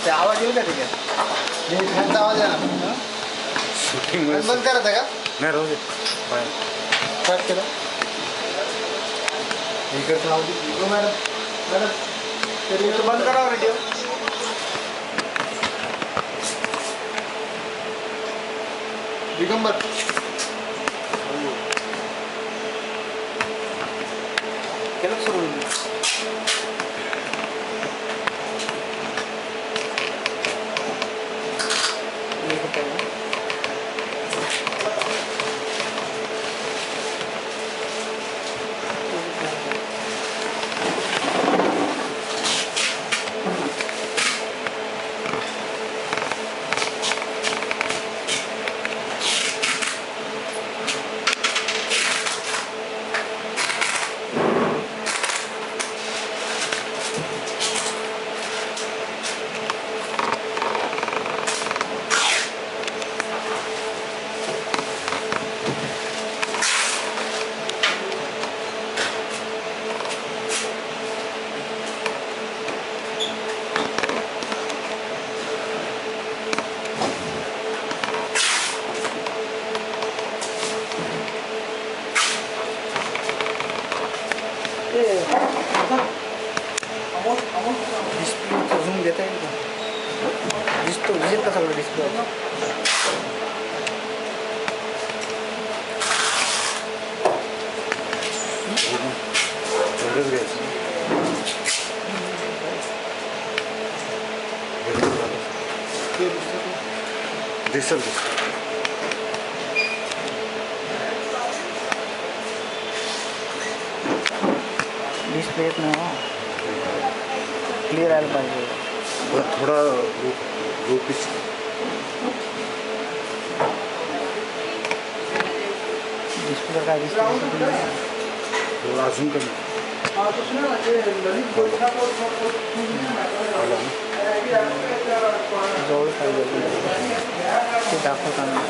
ते आवाज येऊ द्या त्याच्यात. फॅनचा आवाज आहे ना. बंद करायचं का? नाही राहू दे. स्टार्ट केलं. इकडचं लावू दे. मॅडम मॅडम तरी बंद करावं रेडिओ. दिगंबर केलं सुरू होईल. डिस्प्ले झूम घेता येईल का? दिसतो दिसेल का सगळं डिस्प्ले? दिसल डिस्प्ले येत नाही. क्लिअर आलं पाहिजे. थोडा लो पिच. डिस्प्ले काय दिसतं थोडा अजून कमी जवळ पाहिजे ते दाखवताना.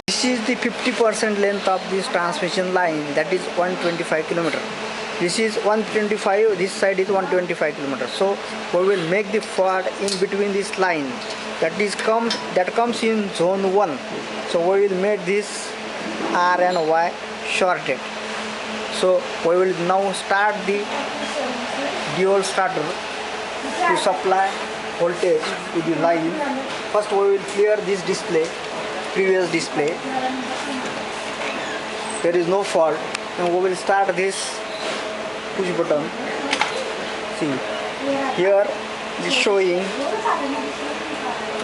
This is the 50% length of this transmission line, that is 125 km. This is 125, this side is 125 km. So we will make the fault in between this line that comes in zone 1. So we will make this R and Y shorted. So we will now start the dual starter to supply voltage to the line. First we will clear this display, previous display. There is no fault, and we will start this push button. See, here it is showing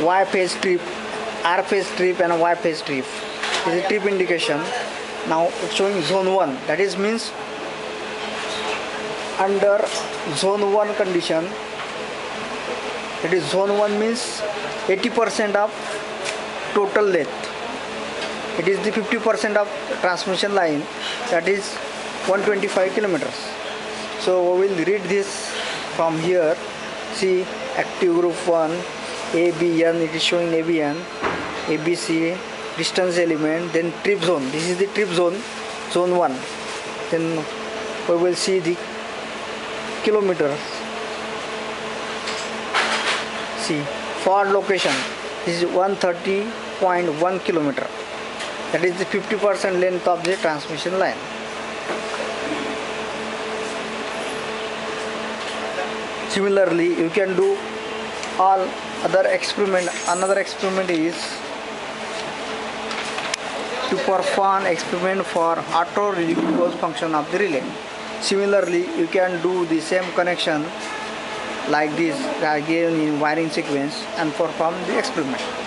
Y phase trip, R phase trip and Y phase trip. This is a trip indication. Now it's showing zone 1, that is means under zone 1 condition. That is zone 1 means 80% of total length. It is the 50% of transmission line, that is 125 kilometers. So we will read this from here. See, active group 1, ABN, it is showing ABN, ABC, distance element, then trip zone. This is the trip zone, zone 1. Then we will see the kilometers. See, fault location, this is 130.1 kilometer. That is the 50% length of the transmission line. Similarly, you can do all other experiment. Another experiment is to perform experiment for auto glucose function of the relay. Similarly, you can do the same connection like this again in wiring sequence and perform the experiment.